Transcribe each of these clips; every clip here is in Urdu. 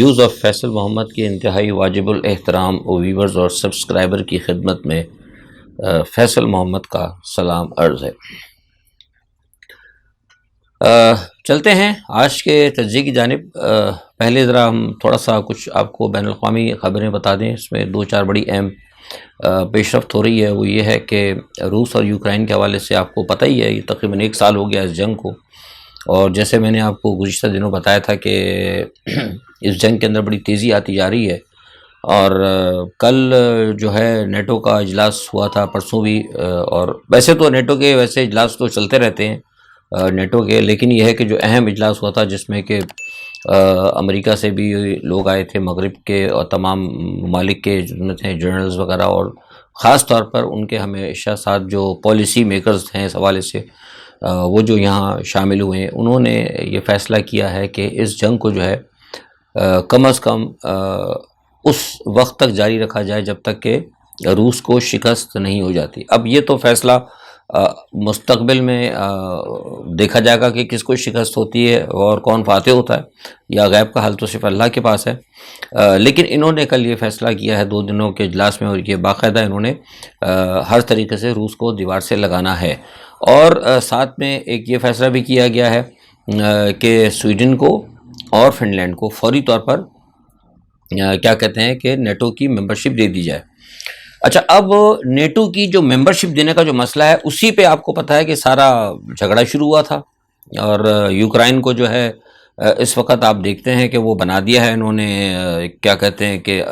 ویوز آف فیصل محمد کے انتہائی واجب الاحترام ویورز اور سبسکرائبر کی خدمت میں فیصل محمد کا سلام عرض ہے۔ چلتے ہیں آج کے تجزیے کی جانب۔ پہلے ذرا ہم تھوڑا سا کچھ آپ کو بین الاقوامی خبریں بتا دیں۔ اس میں دو چار بڑی اہم پیش رفت ہو رہی ہے۔ وہ یہ ہے کہ روس اور یوکرائن کے حوالے سے آپ کو پتہ ہی ہے، یہ تقریباً 1 سال ہو گیا اس جنگ کو، اور جیسے میں نے آپ کو گزشتہ دنوں بتایا تھا کہ اس جنگ کے اندر بڑی تیزی آتی جا رہی ہے۔ اور کل جو ہے نیٹو کا اجلاس ہوا تھا، پرسوں بھی، اور ویسے تو نیٹو کے اجلاس تو چلتے رہتے ہیں نیٹو کے، لیکن یہ ہے کہ جو اہم اجلاس ہوا تھا جس میں کہ امریکہ سے بھی لوگ آئے تھے، مغرب کے اور تمام ممالک کے تھے جنرلز وغیرہ، اور خاص طور پر ان کے ہمیشہ ساتھ جو پالیسی میکرز ہیں اس حوالے سے، وہ جو یہاں شامل ہوئے ہیں، انہوں نے یہ فیصلہ کیا ہے کہ اس جنگ کو جو ہے کم از کم اس وقت تک جاری رکھا جائے جب تک کہ روس کو شکست نہیں ہو جاتی۔ اب یہ تو فیصلہ مستقبل میں دیکھا جائے گا کہ کس کو شکست ہوتی ہے اور کون فاتح ہوتا ہے، یا غیب کا حل تو صرف اللہ کے پاس ہے۔ لیکن انہوں نے کل یہ فیصلہ کیا ہے 2 دنوں کے اجلاس میں، اور یہ باقاعدہ انہوں نے ہر طریقے سے روس کو دیوار سے لگانا ہے۔ اور ساتھ میں ایک یہ فیصلہ بھی کیا گیا ہے کہ سویڈن کو اور فن لینڈ کو فوری طور پر کیا کہتے ہیں کہ نیٹو کی ممبرشپ دے دی جائے۔ اچھا، اب نیٹو کی جو ممبرشپ دینے کا جو مسئلہ ہے، اسی پہ آپ کو پتہ ہے کہ سارا جھگڑا شروع ہوا تھا، اور یوکرائن کو جو ہے اس وقت آپ دیکھتے ہیں کہ وہ بنا دیا ہے انہوں نے، کیا کہتے ہیں کہ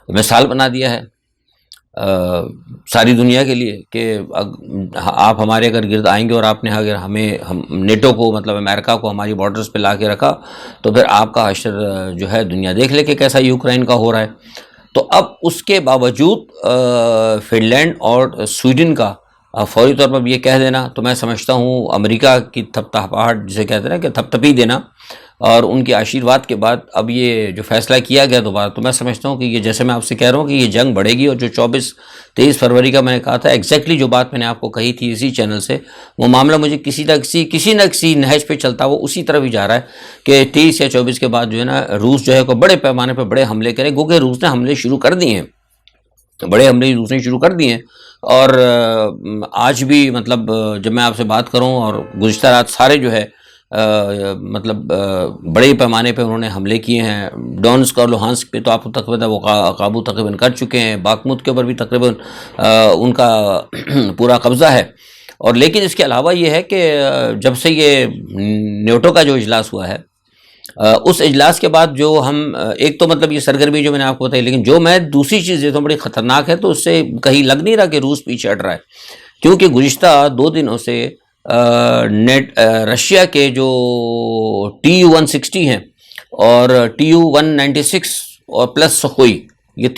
مثال بنا دیا ہے ساری دنیا کے لیے کہ آپ ہمارے اگر گرد آئیں گے اور آپ نے اگر ہم نیٹو کو، مطلب امریکہ کو ہماری بارڈرز پہ لا کے رکھا، تو پھر آپ کا حشر جو ہے دنیا دیکھ لے کہ کیسا یوکرائن کا ہو رہا ہے۔ تو اب اس کے باوجود فن لینڈ اور سویڈن کا فوری طور پر یہ کہہ دینا، تو میں سمجھتا ہوں امریکہ کی تھپ تھپاہٹ جسے کہتے ہیں نا کہ تھپ تھپی دینا، اور ان کے آشیرواد کے بعد اب یہ جو فیصلہ کیا گیا دوبارہ، تو میں سمجھتا ہوں کہ یہ، جیسے میں آپ سے کہہ رہا ہوں کہ یہ جنگ بڑھے گی، اور جو 23 فروری کا میں نے کہا تھا ایگزیکٹلی جو بات میں نے آپ کو کہی تھی اسی چینل سے، وہ معاملہ مجھے کسی نہ کسی نہج پہ چلتا وہ اسی طرف ہی جا رہا ہے کہ 23 یا 24 کے بعد جو ہے نا روس جو ہے کوئی بڑے پیمانے پہ بڑے حملے کرے، کیونکہ روس نے حملے شروع کر دیے ہیں، بڑے حملے روس نے شروع کر دیے ہیں۔ اور آج بھی مطلب جب میں آپ سے بات کروں، اور گزشتہ رات سارے جو ہے مطلب بڑے پیمانے پہ انہوں نے حملے کیے ہیں۔ ڈونسک اور لوہانسک پہ تو آپ کو تقریباً وہ قابو تقریباً کر چکے ہیں، باکموت کے اوپر بھی تقریباً ان کا پورا قبضہ ہے۔ اور لیکن اس کے علاوہ یہ ہے کہ جب سے یہ نیٹو کا جو اجلاس ہوا ہے، اس اجلاس کے بعد جو ہم ایک تو مطلب یہ سرگرمی جو میں نے آپ کو بتائی، لیکن جو میں دوسری چیز دیتا ہوں بڑی خطرناک ہے، تو اس سے کہیں لگ نہیں رہا کہ روس پیچھے ہٹ رہا ہے، کیونکہ گزشتہ 2 دنوں سے رشیا کے جو Tu-160 ہیں اور Tu-196 اور پلس سخوئی، یہ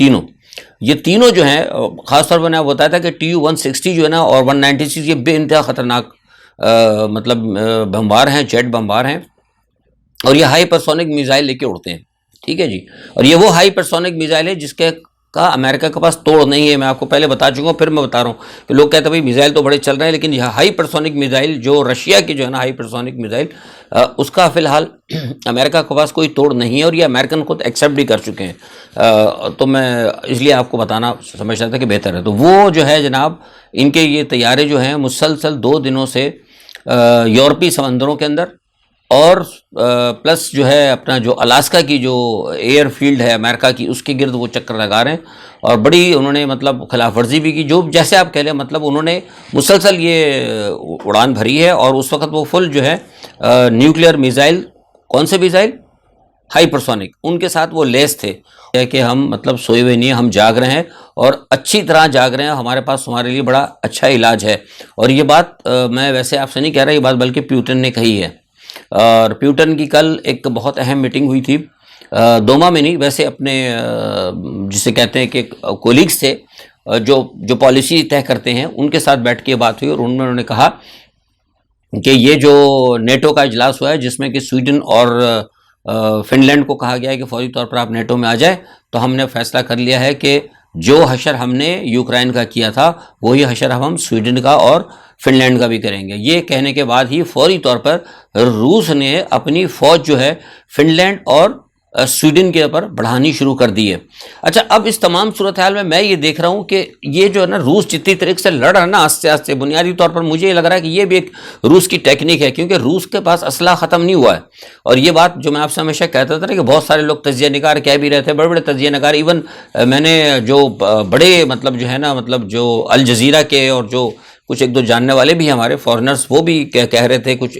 تینوں جو ہیں، خاص طور پر میں نے بتایا تھا کہ Tu-160 جو ہے نا اور 196 یہ بے انتہا خطرناک مطلب بمبار ہیں، جیٹ بمبار ہیں، اور یہ ہائی پرسونک میزائل لے کے اڑتے ہیں، ٹھیک ہے جی۔ اور یہ وہ ہائی پرسونک میزائل ہے جس کے کا امریکہ کے پاس توڑ نہیں ہے۔ میں آپ کو پہلے بتا چکا ہوں، پھر میں بتا رہا ہوں کہ لوگ کہتے ہیں بھائی میزائل تو بڑے چل رہے ہیں، لیکن یہ ہائی پرسونک میزائل جو رشیا کی جو ہے نا ہائی پرسونک میزائل، اس کا فی الحال امریکہ کے پاس کوئی توڑ نہیں ہے، اور یہ امریکن خود ایکسیپٹ بھی کر چکے ہیں۔ تو میں اس لیے آپ کو بتانا سمجھتا تھا کہ بہتر ہے۔ تو وہ جو ہے جناب، ان کے یہ طیارے جو ہیں مسلسل 2 دنوں سے یورپی سمندروں کے اندر، اور پلس جو ہے اپنا جو الاسکا کی جو ایئر فیلڈ ہے امریکہ کی، اس کے گرد وہ چکر لگا رہے ہیں، اور بڑی انہوں نے مطلب خلاف ورزی بھی کی، جو جیسے آپ کہہ لیں مطلب انہوں نے مسلسل یہ اڑان بھری ہے۔ اور اس وقت وہ فل جو ہے نیوکلیئر میزائل، کون سے میزائل؟ ہائی پرسونک، ان کے ساتھ وہ لیس تھے کہ ہم مطلب سوئے ہوئے نہیں ہیں، ہم جاگ رہے ہیں، اور اچھی طرح جاگ رہے ہیں، ہمارے پاس تمہارے لیے بڑا اچھا علاج ہے۔ اور یہ بات میں ویسے آپ سے نہیں کہہ رہا، یہ بات بلکہ پیوٹن نے کہی ہے۔ اور پیوٹن کی کل ایک بہت اہم میٹنگ ہوئی تھی دوما میں، نہیں ویسے اپنے جسے کہتے ہیں کہ کولیگز تھے جو پالیسی طے کرتے ہیں، ان کے ساتھ بیٹھ کے بات ہوئی، اور انہوں نے کہا کہ یہ جو نیٹو کا اجلاس ہوا ہے جس میں کہ سویڈن اور فن لینڈ کو کہا گیا ہے کہ فوری طور پر آپ نیٹو میں آ جائیں، تو ہم نے فیصلہ کر لیا ہے کہ جو حشر ہم نے یوکرائن کا کیا تھا وہی حشر ہم سویڈن کا اور فن لینڈ کا بھی کریں گے۔ یہ کہنے کے بعد ہی فوری طور پر روس نے اپنی فوج جو ہے فن لینڈ اور سویڈن کے اوپر بڑھانی شروع کر دی ہے۔ اچھا، اب اس تمام صورتحال میں یہ دیکھ رہا ہوں کہ یہ جو ہے نا روس جتنی طریقے سے لڑ رہا ہے نا آہستہ آہستہ، بنیادی طور پر مجھے یہ لگ رہا ہے کہ یہ بھی ایک روس کی ٹیکنیک ہے، کیونکہ روس کے پاس اسلحہ ختم نہیں ہوا ہے۔ اور یہ بات جو میں آپ سے ہمیشہ کہتا تھا کہ بہت سارے لوگ تجزیہ نگار کہہ بھی رہے تھے، بڑے بڑے تجزیہ نگار، ایون میں نے جو بڑے مطلب جو ہے نا مطلب جو الجزیرہ کے اور جو کچھ ایک دو جاننے والے بھی ہمارے فارنرز، وہ بھی کہہ رہے تھے، کچھ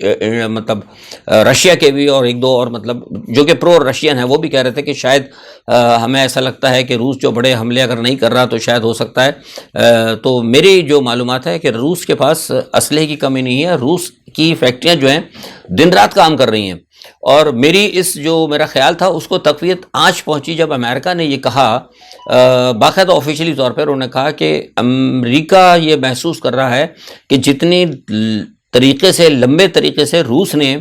مطلب رشیا کے بھی اور ایک دو اور مطلب جو کہ پرو رشین ہیں، وہ بھی کہہ رہے تھے کہ شاید ہمیں ایسا لگتا ہے کہ روس جو بڑے حملے اگر نہیں کر رہا تو شاید ہو سکتا ہے۔ تو میری جو معلومات ہے کہ روس کے پاس اسلحے کی کمی نہیں ہے، روس کی فیکٹریاں جو ہیں دن رات کام کر رہی ہیں۔ اور میری میرا خیال تھا اس کو تقویت آنچ پہنچی جب امریکہ نے یہ کہا، باقاعدہ آفیشیلی طور پر انہوں نے کہا کہ امریکہ یہ محسوس کر رہا ہے کہ جتنی طریقے سے لمبے طریقے سے روس نے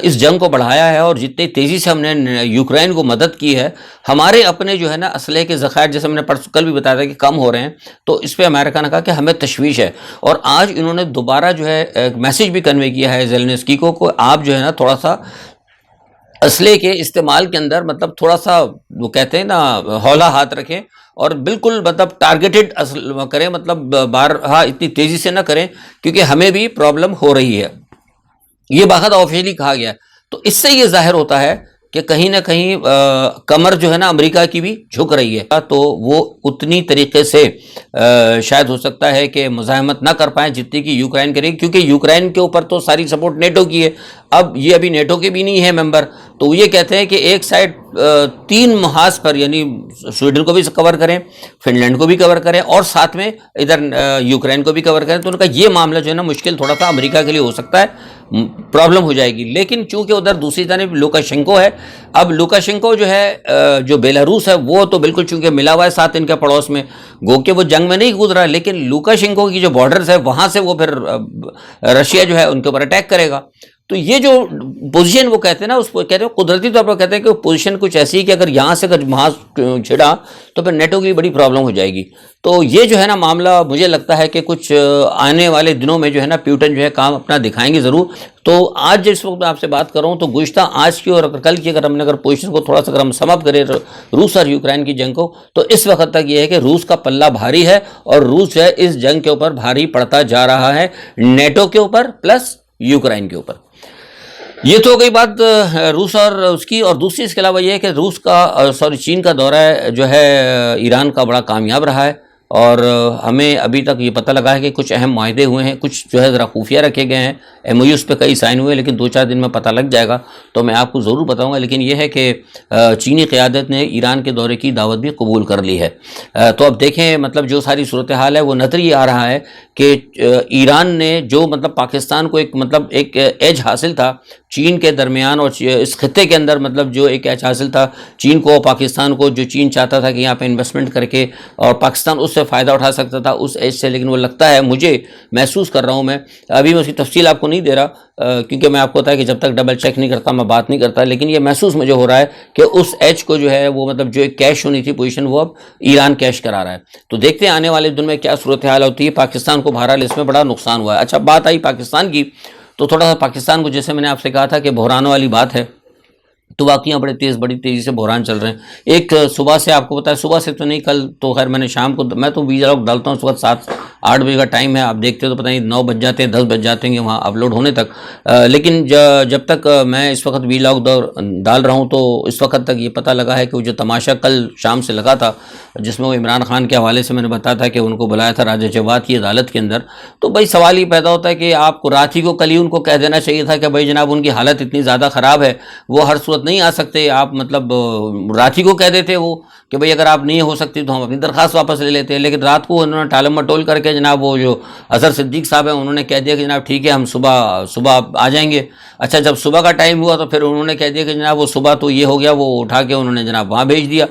اس جنگ کو بڑھایا ہے اور جتنی تیزی سے ہم نے یوکرین کو مدد کی ہے، ہمارے اپنے جو ہے نا اسلحے کے ذخائر جیسے ہم نے کل بھی بتایا تھا کہ کم ہو رہے ہیں، تو اس پہ امریکہ نے کہا کہ ہمیں تشویش ہے۔ اور آج انہوں نے دوبارہ جو ہے ایک میسیج بھی کنوے کیا ہے زیلنسکی کو کہ آپ جو ہے نا تھوڑا سا اسلحے کے استعمال کے اندر مطلب تھوڑا سا وہ کہتے ہیں نا ہولا ہاتھ رکھیں، اور بالکل مطلب ٹارگیٹڈ کریں، مطلب بارہا اتنی تیزی سے نہ کریں کیونکہ ہمیں بھی پرابلم ہو رہی ہے۔ یہ باقاعدہ آفیشیلی کہا گیا ہے۔ تو اس سے یہ ظاہر ہوتا ہے کہ کہیں نہ کہیں کمر جو ہے نا امریکہ کی بھی جھک رہی ہے، تو وہ اتنی طریقے سے شاید ہو سکتا ہے کہ مزاحمت نہ کر پائیں جتنی کہ یوکرین کرے گی، کیونکہ یوکرین کے اوپر تو ساری سپورٹ نیٹو کی ہے، اب یہ ابھی نیٹو کے بھی نہیں ہے ممبر، تو وہ یہ کہتے ہیں کہ ایک سائڈ 3 محاذ پر، یعنی سویڈن کو بھی کور کریں، فن لینڈ کو بھی کور کریں، اور ساتھ میں ادھر یوکرین کو بھی کور کریں، تو ان کا یہ معاملہ جو ہے نا مشکل تھوڑا سا امریکہ کے لیے ہو سکتا ہے، پرابلم ہو جائے گی۔ لیکن چونکہ ادھر دوسری جانب لوکاشنکو ہے، اب لوکاشنکو جو ہے جو بیلاروس ہے وہ تو بالکل چونکہ ملا ہوا ہے ساتھ ان کے پڑوس میں، گو کہ وہ جنگ میں نہیں کود رہا ہے، لیکن لوکاشنکو کی جو بارڈرز ہے وہاں سے وہ پھر رشیا جو ہے ان کے اوپر اٹیک کرے گا۔ تو یہ جو پوزیشن وہ کہتے ہیں نا، اس کو کہتے ہیں قدرتی طور پر کہتے ہیں کہ پوزیشن کچھ ایسی ہے کہ اگر یہاں سے اگر محاذ چھڑا تو پھر نیٹو کی بڑی پرابلم ہو جائے گی۔ تو یہ جو ہے نا معاملہ مجھے لگتا ہے کہ کچھ آنے والے دنوں میں جو ہے نا پیوٹن جو ہے کام اپنا دکھائیں گے ضرور۔ تو آج جس وقت میں آپ سے بات کر رہا ہوں تو گزشتہ آج کی اور کل کی اگر پوزیشن کو تھوڑا سا اگر ہم سم اپ کریں روس اور یوکرین کی جنگ کو، تو اس وقت تک یہ ہے کہ روس کا پلہ بھاری ہے، اور روس جو ہے اس جنگ کے اوپر بھاری پڑتا جا رہا ہے، نیٹو کے اوپر پلس یوکرین کے اوپر۔ یہ تو ہو گئی بات روس اور اس کی، اور دوسری اس کے علاوہ یہ ہے کہ چین کا دورہ جو ہے ایران کا بڑا کامیاب رہا ہے، اور ہمیں ابھی تک یہ پتہ لگا ہے کہ کچھ اہم معاہدے ہوئے ہیں، کچھ جو ہے ذرا خفیہ رکھے گئے ہیں، ایم او یوز پہ کئی سائن ہوئے، لیکن 2-4 دن میں پتہ لگ جائے گا تو میں آپ کو ضرور بتاؤں گا۔ لیکن یہ ہے کہ چینی قیادت نے ایران کے دورے کی دعوت بھی قبول کر لی ہے۔ تو اب دیکھیں مطلب جو ساری صورتحال ہے وہ نظر یہ آ رہا ہے کہ ایران نے جو مطلب پاکستان کو ایک ایج حاصل تھا چین کے درمیان اور اس خطے کے اندر، مطلب جو ایک ایج حاصل تھا چین کو، پاکستان کو، جو چین چاہتا تھا کہ یہاں پہ انویسٹمنٹ کر کے اور پاکستان اس سے فائدہ اٹھا سکتا تھا اس ایج سے، لیکن وہ لگتا ہے مجھے محسوس کر رہا ہوں، میں ابھی میں اس کی تفصیل آپ کو نہیں دے رہا کیونکہ میں آپ کو بتا کہ جب تک ڈبل چیک نہیں کرتا میں بات نہیں کرتا، لیکن یہ محسوس مجھے ہو رہا ہے کہ اس ایج کو جو ہے وہ مطلب جو ایک کیش ہونی تھی پوزیشن وہ اب ایران کیش کرا رہا ہے۔ تو دیکھتے ہیں آنے والے دن میں کیا صورتحال ہوتی ہے۔ پاکستان کو بہرحال اس میں بڑا نقصان ہوا ہے۔ اچھا، بات آئی پاکستان کی، تو تھوڑا سا پاکستان کو جیسے میں نے آپ سے کہا تھا کہ بحرانوں والی بات ہے، تو واقعی بڑی تیزی سے بحران چل رہے ہیں۔ ایک صبح سے آپ کو پتا ہے، صبح سے تو نہیں، کل تو خیر میں نے شام کو، میں تو ویڈیو لاگ ڈالتا ہوں اس وقت 7-8 بجے کا ٹائم ہے، آپ دیکھتے ہو تو پتہ نہیں 9 بج جاتے ہیں، 10 بج جاتے ہیں وہاں اپلوڈ ہونے تک، لیکن جب تک میں اس وقت ویڈیو لاگ ڈال رہا ہوں تو اس وقت تک یہ پتہ لگا ہے کہ وہ جو تماشا کل شام سے لگا تھا جس میں وہ عمران خان کے حوالے سے میں نے بتایا تھا کہ ان کو بلایا تھا راجہ جواد کی عدالت کے اندر، تو بھائی سوال یہ پیدا ہوتا ہے کہ آپ کو رات ہی کو کل ہی ان کو کہہ دینا چاہیے تھا کہ بھائی جناب ان کی حالت اتنی زیادہ خراب ہے وہ ہر صورت نہیں آ سکتے، آپ مطلب رات ہی کو کہہ دیتے وہ کہ بھئی اگر آپ نہیں ہو سکتی تو ہم اپنی درخواست واپس لے لیتے ہیں، لیکن رات کو انہوں نے ٹالم مٹول کر کے جناب وہ جو اظہر صدیق صاحب ہیں انہوں نے کہہ دیا کہ جناب ٹھیک ہے ہم صبح آ جائیں گے۔ اچھا، جب صبح کا ٹائم ہوا تو پھر انہوں نے کہہ دیا کہ جناب وہ صبح تو یہ ہو گیا، وہ اٹھا کے انہوں نے جناب وہاں بھیج دیا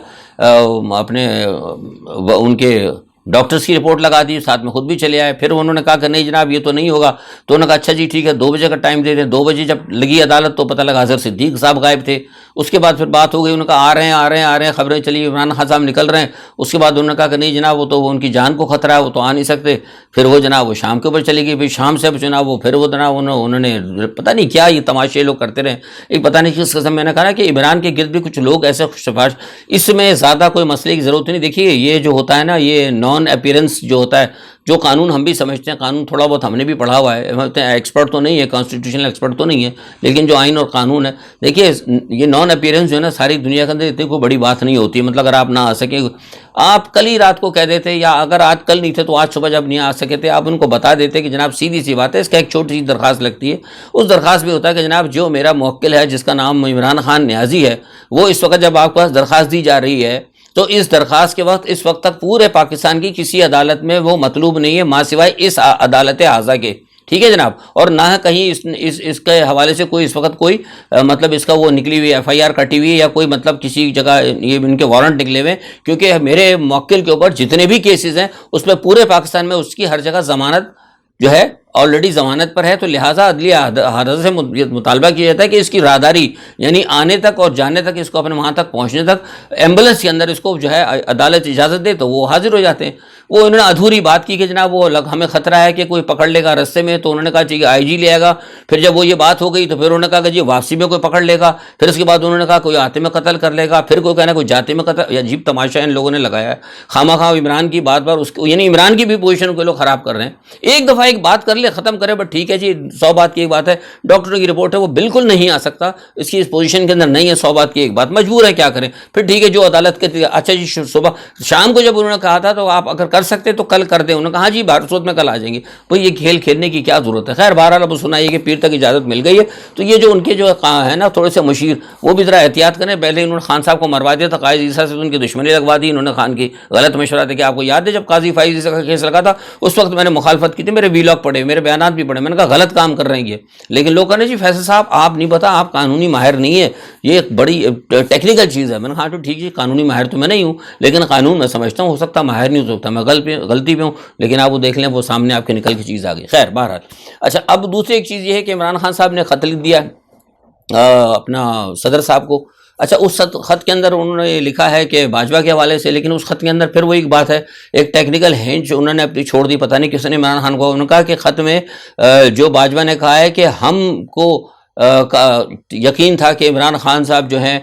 اپنے ان کے ڈاکٹرز کی رپورٹ لگا دی, ساتھ میں خود بھی چلے آئے. پھر انہوں نے کہا کہ نہیں جناب یہ تو نہیں ہوگا, تو انہوں نے کہا اچھا جی ٹھیک ہے 2 بجے کا ٹائم دے دیں. 2 بجے جب لگی عدالت تو پتہ لگا اظہر صدیق صاحب غائب تھے. اس کے بعد پھر بات ہو گئی, انہوں نے کہا آ رہے ہیں, خبریں چلی عمران خان صاحب نکل رہے ہیں. اس کے بعد انہوں نے کہا کہ نہیں جناب وہ تو ان کی جان کو خطرہ ہے, وہ تو آ نہیں سکتے. پھر وہ جناب وہ شام کے اوپر چلی گئی. پھر شام سے اب جناب وہ پھر وہ جناب انہوں نے پتہ نہیں کیا یہ تماشے لوگ کرتے رہے, ایک پتہ نہیں کس قسم. میں نے کہا نا کہ عمران کے گرد بھی کچھ لوگ ایسے خوشفاش, اس میں زیادہ کوئی مسئلے کی ضرورت نہیں. دیکھیے یہ جو ہوتا ہے نا, یہ نان اپیرنس جو ہوتا ہے, جو قانون ہم بھی سمجھتے ہیں, قانون تھوڑا بہت ہم نے بھی پڑھا ہوا ہے, ایکسپرٹ تو نہیں ہے, کانسٹیٹیوشنل ایکسپرٹ تو نہیں ہے, لیکن جو آئین اور قانون ہے, دیکھیے یہ نان اپیرنس جو ہے نا ساری دنیا کے اندر اتنی کوئی بڑی بات نہیں ہوتی. مطلب اگر آپ نہ آ سکیں, آپ کل ہی رات کو کہہ دیتے, یا اگر آج کل نہیں تھے تو آج صبح جب نہیں آ سکے تھے, آپ ان کو بتا دیتے کہ جناب سیدھی سی بات ہے, اس کا ایک چھوٹی سی درخواست لگتی ہے. اس درخواست بھی ہوتا ہے کہ جناب جو میرا موکل ہے جس کا نام عمران خان نیازی ہے, وہ اس وقت جب آپ کو درخواست دی جا رہی ہے تو اس درخواست کے وقت اس وقت تک پورے پاکستان کی کسی عدالت میں وہ مطلوب نہیں ہے ماں سوائے اس عدالت اعلیٰ کے. ٹھیک ہے جناب, اور نہ کہیں اس کے حوالے سے کوئی اس وقت کوئی مطلب اس کا وہ نکلی ہوئی FIR کٹی ہوئی ہے, یا کوئی مطلب کسی جگہ یہ ان کے وارنٹ نکلے ہوئے, کیونکہ میرے موکل کے اوپر جتنے بھی کیسز ہیں اس میں پورے پاکستان میں اس کی ہر جگہ ضمانت جو ہے آلریڈی ضمانت پر ہے. تو لہٰذا عدلیہ حضرت سے مطالبہ کیا جاتا ہے کہ اس کی راہداری یعنی آنے تک اور جانے تک, اس کو اپنے وہاں تک پہنچنے تک ایمبولینس کے اندر اس کو جو ہے عدالت اجازت دے, تو وہ حاضر ہو جاتے ہیں. وہ انہوں نے ادھوری بات کی کہ جناب وہ ہمیں خطرہ ہے کہ کوئی پکڑ لے گا رستے میں, تو انہوں نے کہا چاہیے IG لے آئے گا. پھر جب وہ یہ بات ہو گئی تو پھر انہوں نے کہا کہ جی واپسی میں کوئی پکڑ لے گا. پھر اس کے بعد انہوں نے کہا کوئی آتے میں قتل کر لے گا, پھر کوئی کہنا کوئی جاتے میں قتل. یہ عجیب تماشا ان لوگوں نے لگایا ہے خواہ خواہ عمران کی بات پر, اس کو یعنی عمران کی بھی پوزیشن کو لوگ خراب کر رہے ہیں. ایک دفعہ ایک بات کر لے ختم کرے, بٹ ٹھیک ہے جی 100 بات کی ایک بات ہے, ڈاکٹروں کی رپورٹ ہے وہ بالکل نہیں آ سکتا, اس کی اس پوزیشن کے اندر نہیں ہے, 100 بات کی ایک بات, مجبور ہے کیا کریں. پھر ٹھیک ہے جو عدالت کے, اچھا جی صبح شام کو جب انہوں نے کہا تھا تو آپ اگر کر سکتے تو کل کر دیں. انہوں نے کہا ہاں جی بھارت میں کل آ جائیں گے. بھائی یہ کھیل کھیلنے کی کیا ضرورت ہے. خیر بہرحال اب سنائیے کہ پیر تک اجازت مل گئی ہے, تو یہ جو ان کے جو ہے نا تھوڑے سے مشیر, وہ بھی ذرا احتیاط کریں. پہلے انہوں نے خان صاحب کو مروا دیا تھا, قائد عیسیٰ سے ان کی دشمنی لگوا دی. انہوں نے خان کی غلط مشورہ دیا کہ آپ کو یاد ہے جب قاضی فائز عیسیٰ کا کیس لگا تھا اس وقت میں نے مخالفت کی تھی, میرے ویلاگ پڑھے, میرے بیانات بھی پڑھے, میں نے کہا غلط کام کر رہے ہیں یہ. لیکن لوگ کہنے جی فیصل صاحب آپ نہیں پتا, آپ قانونی ماہر نہیں ہے, یہ ایک بڑی ٹیکنیکل چیز ہے. میں نے کہا تو ٹھیک ہے قانونی ماہر تو میں نہیں ہوں, لیکن قانون میں سمجھتا ہوں, ہو سکتا ماہر نہیں ہو سکتا, میں غلطی پہ ہوں, لیکن آپ وہ دیکھ لیں وہ سامنے آپ کے نکل کی چیز آ گئی. خیر بہرحال اچھا, اب دوسری ایک چیز یہ ہے کہ عمران خان صاحب نے خط لکھ دیا اپنا صدر صاحب کو. اچھا اس خط کے اندر انہوں نے لکھا ہے کہ باجوہ کے حوالے سے, لیکن اس خط کے اندر پھر وہ ایک بات ہے, ایک ٹیکنیکل ہینچ انہوں نے اپنی چھوڑ دی, پتہ نہیں کس نے عمران خان کو. انہوں نے کہا کہ خط میں جو باجوہ نے کہا ہے کہ ہم کو یقین تھا کہ عمران خان صاحب جو ہیں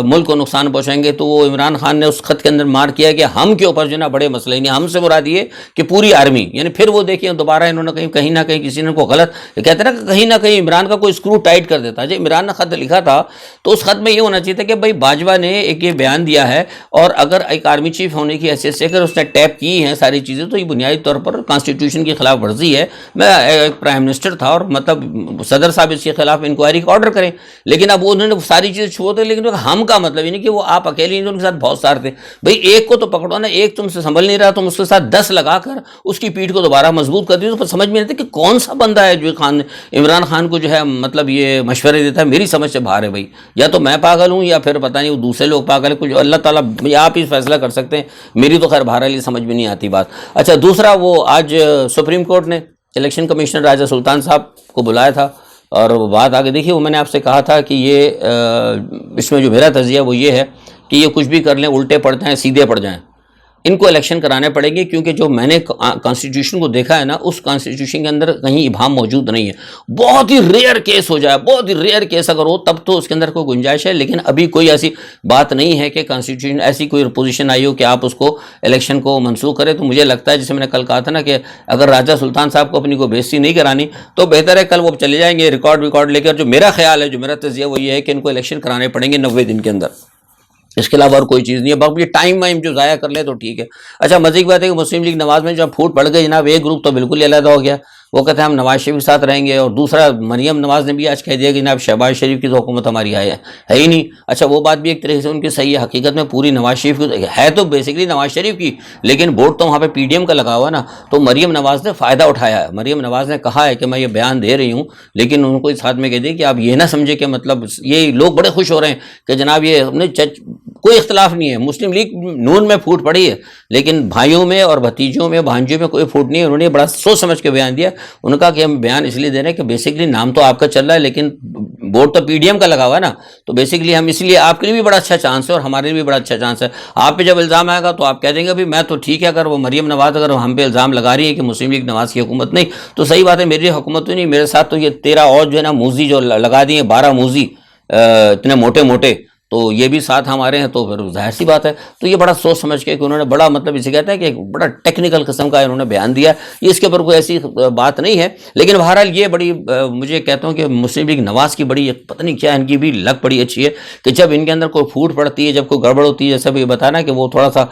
ملک کو نقصان پہنچائیں گے, تو وہ عمران خان نے اس خط کے اندر مار کیا کہ ہم کے اوپر جو نا بڑے مسئلے, نہیں ہم سے مراد یہ کہ پوری آرمی. یعنی پھر وہ دیکھیں دوبارہ انہوں نے کہیں نہ کہیں کسی نے کو غلط کہتے ہیں نا کہ کہیں نہ کہیں عمران کا کوئی اسکرو ٹائٹ کر دیتا. جب عمران نے خط لکھا تھا تو اس خط میں یہ ہونا چاہیے تھا کہ بھائی باجوہ نے ایک یہ بیان دیا ہے, اور اگر ایک آرمی چیف ہونے کی حیثیت سے اگر اس نے ٹیپ کی ہیں ساری چیزیں, تو یہ بنیادی طور پر کانسٹیٹیوشن کی خلاف ورزی ہے. میں ایک پرائم منسٹر تھا اور مطلب صدر صاحب اس کے خلاف انکوائری کا آرڈر کریں, لیکن اب انہوں نے ساری چیزیں چھوڑ دی. لیکن ہم کا مطلب یہ نہیں کہ وہ آپ اکیلے, ان کے ساتھ بہت سارے تھے. بھئی ایک کو تو پکڑو نا, ایک تم سے سنبھل نہیں رہا, تم اس کے ساتھ 10 لگا کر اس کی پیٹھ کو دوبارہ مضبوط کر دی. تو سمجھ میں نہیں آتا کہ کون سا بندہ ہے جو عمران خان کو جو ہے مطلب یہ مشورے دیتا ہے. میری سمجھ سے باہر ہے بھائی, یا تو میں پاگل ہوں یا پھر پتہ نہیں وہ دوسرے لوگ پاگل ہیں. کچھ اللہ تعالیٰ آپ ہی فیصلہ کر سکتے ہیں, میری تو خیر بہرحال یہ سمجھ میں نہیں آتی بات. اچھا دوسرا, وہ آج سپریم کورٹ نے الیکشن کمشنر راجہ سلطان صاحب کو بلایا تھا, اور وہ بات آگے دیکھیے. وہ میں نے آپ سے کہا تھا کہ یہ اس میں جو میرا تجزیہ وہ یہ ہے کہ یہ کچھ بھی کر لیں, الٹے پڑ جائیں سیدھے پڑ جائیں, ان کو الیکشن کرانے پڑیں گے. کیونکہ جو میں نے کانسٹیٹیوشن کو دیکھا ہے نا, اس کانسٹیٹیوشن کے اندر کہیں ابہام موجود نہیں ہے. بہت ہی ریئر کیس ہو جائے, بہت ہی ریئر کیس اگر ہو تب تو اس کے اندر کوئی گنجائش ہے, لیکن ابھی کوئی ایسی بات نہیں ہے کہ کانسٹیٹیوشن ایسی کوئی پوزیشن آئی ہو کہ آپ اس کو الیکشن کو منسوخ کریں. تو مجھے لگتا ہے جیسے میں نے کل کہا تھا نا کہ اگر راجہ سلطان صاحب کو اپنی کو بےزتی نہیں کرانی تو بہتر ہے کل وہ چلے جائیں گے ریکارڈ لے کر. جو میرا خیال ہے, جو میرا تجزیہ وہ یہ ہے کہ ان کو الیکشن کرانے پڑیں گے 90 دن کے اندر, اس کے علاوہ اور کوئی چیز نہیں ہے. باقی ٹائم جو ضائع کر لے تو ٹھیک ہے. اچھا مزے کی بات ہے کہ مسلم لیگ نواز میں جب پھوٹ پڑ گئی جناب, ایک گروپ تو بالکل ہی علیحدہ ہو گیا, وہ کہتے ہیں ہم نواز شریف کے ساتھ رہیں گے, اور دوسرا مریم نواز نے بھی آج کہہ دیا کہ جناب شہباز شریف کی تو حکومت ہماری ہے ہی نہیں. اچھا وہ بات بھی ایک طریقے سے ان کی صحیح ہے, حقیقت میں پوری نواز شریف کی ہے تو بیسکلی نواز شریف کی, لیکن ووٹ تو وہاں پہ PDM کا لگا ہوا نا. تو مریم نواز نے فائدہ اٹھایا ہے. مریم نواز نے کہا ہے کہ میں یہ بیان دے رہی ہوں, لیکن ان کو اس ہاتھ میں کہہ دیا کہ آپ یہ نہ سمجھے کہ مطلب یہ لوگ بڑے خوش ہو رہے ہیں کہ جناب یہ ہم نے کوئی اختلاف نہیں ہے. مسلم لیگ نون میں پھوٹ پڑی ہے لیکن بھائیوں میں اور بھتیجوں میں بھانجوں میں کوئی پھوٹ نہیں ہے. انہوں نے بڑا سوچ سمجھ کے بیان دیا. انہوں نے کہا کہ ہم بیان اس لیے دے رہے ہیں کہ بیسکلی نام تو آپ کا چل رہا ہے لیکن ووٹ تو پی ڈی ایم کا لگا ہوا ہے نا, تو بیسکلی ہم اس لیے آپ کے لیے بھی بڑا اچھا چانس ہے اور ہمارے لیے بھی بڑا اچھا چانس ہے. آپ پہ جب الزام آئے گا تو آپ کہہ دیں گے بھی میں تو ٹھیک ہے, اگر وہ مریم نواز اگر ہم پہ الزام لگا رہی ہے کہ مسلم لیگ نواز کی حکومت نہیں تو صحیح بات ہے, میری حکومت تو نہیں, میرے ساتھ تو یہ 13 اور جو ہے نا موزی جو لگا دیے 12 موزی اتنے موٹے موٹے, تو یہ بھی ساتھ ہمارے ہیں, تو پھر ظاہر سی بات ہے. تو یہ بڑا سوچ سمجھ کے کہ انہوں نے بڑا مطلب اسے کہتا ہے کہ ایک بڑا ٹیکنیکل قسم کا انہوں نے بیان دیا. یہ اس کے اوپر کوئی ایسی بات نہیں ہے لیکن بہرحال یہ بڑی مجھے کہتا ہوں کہ مسلم لیگ نواز کی بڑی پتہ نہیں کیا ان کی بھی لک بڑی اچھی ہے کہ جب ان کے اندر کوئی پھوٹ پڑتی ہے, جب کوئی گڑبڑ ہوتی ہے, جیسا بھی بتانا کہ وہ تھوڑا سا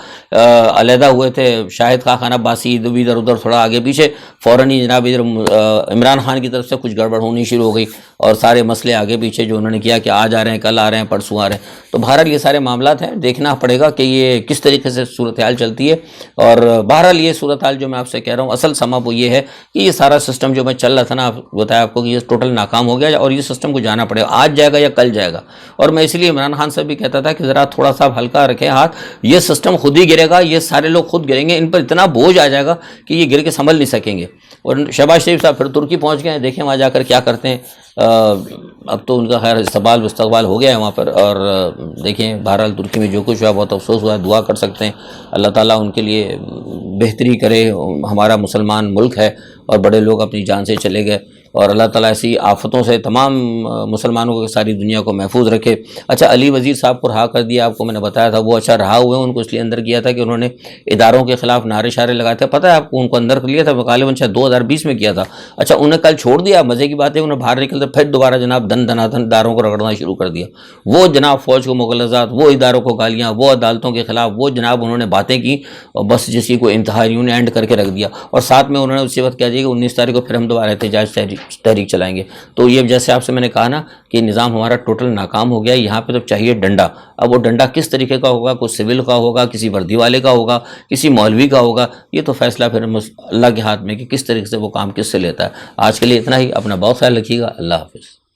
علیحدہ ہوئے تھے شاہد خاقان عباسی, ادھر ادھر تھوڑا آگے پیچھے, فوراً ہی جناب ادھر عمران خان کی طرف سے کچھ گڑبڑ ہونی شروع ہو گئی اور سارے مسئلے آگے پیچھے جو انہوں نے کیا کہ آج آ رہے ہیں, کل آ رہے ہیں, پرسوں آ رہے ہیں. تو بہرحال یہ سارے معاملات ہیں, دیکھنا پڑے گا کہ یہ کس طریقے سے صورتحال چلتی ہے. اور بہرحال یہ صورتحال جو میں آپ سے کہہ رہا ہوں اصل سما وہ یہ ہے کہ یہ سارا سسٹم جو میں چل رہا تھا نا, بتایا آپ کو کہ یہ ٹوٹل ناکام ہو گیا اور یہ سسٹم کو جانا پڑے گا, آج جائے گا یا کل جائے گا. اور میں اس لیے عمران خان سے بھی کہتا تھا کہ ذرا تھوڑا سا ہلکا رکھیں ہاتھ, یہ سسٹم خود ہی گرے گا, یہ سارے لوگ خود گریں گے, ان پر اتنا بوجھ آ جائے گا کہ یہ گر کے سنبھل نہیں سکیں گے. اور شہباز شریف صاحب پھر ترکی پہنچ گئے ہیں, دیکھیں وہاں جا کر کیا کرتے ہیں. اب تو ان کا خیر استقبال ہو گیا ہے وہاں پر, اور دیکھیں بہرحال ترکی میں جو کچھ ہوا بہت افسوس ہوا ہے, دعا کر سکتے ہیں اللہ تعالیٰ ان کے لیے بہتری کرے. ہمارا مسلمان ملک ہے اور بڑے لوگ اپنی جان سے چلے گئے اور اللہ تعالیٰ ایسی آفتوں سے تمام مسلمانوں کو ساری دنیا کو محفوظ رکھے. اچھا علی وزیر صاحب کو رہا کر دیا, آپ کو میں نے بتایا تھا, وہ اچھا رہا ہوئے, ان کو اس لیے اندر کیا تھا کہ انہوں نے اداروں کے خلاف نعرے شارے لگائے تھے, پتہ ہے آپ کو, ان کو اندر کر لیا تھا غالباً 2020 میں کیا تھا. اچھا انہیں کل چھوڑ دیا, مزے کی بات ہے, انہیں باہر نکلتے پھر دوبارہ جناب دن دناتن اداروں کو رگڑنا شروع کر دیا. وہ جناب فوج کو مغلظات, وہ اداروں کو گالیاں, وہ عدالتوں کے خلاف, وہ جناب انہوں نے باتیں کی اور بس جسی کو انتہائیوں نے اینڈ کر کے رکھ دیا. اور ساتھ میں انہوں نے اسی وقت کہہ دیا کہ 19 تاریخ کو پھر ہم دوبارہ احتجاج تحریک چلائیں گے. تو یہ جیسے آپ سے میں نے کہا نا کہ نظام ہمارا ٹوٹل ناکام ہو گیا. یہاں پہ تو چاہیے ڈنڈا. اب وہ ڈنڈا کس طریقے کا ہوگا, کوئی سول کا ہوگا, کسی وردی والے کا ہوگا, کسی مولوی کا ہوگا, یہ تو فیصلہ پھر اللہ کے ہاتھ میں کہ کس طریقے سے وہ کام کس سے لیتا ہے. آج کے لیے اتنا ہی, اپنا بہت خیال رکھیے گا, اللہ حافظ.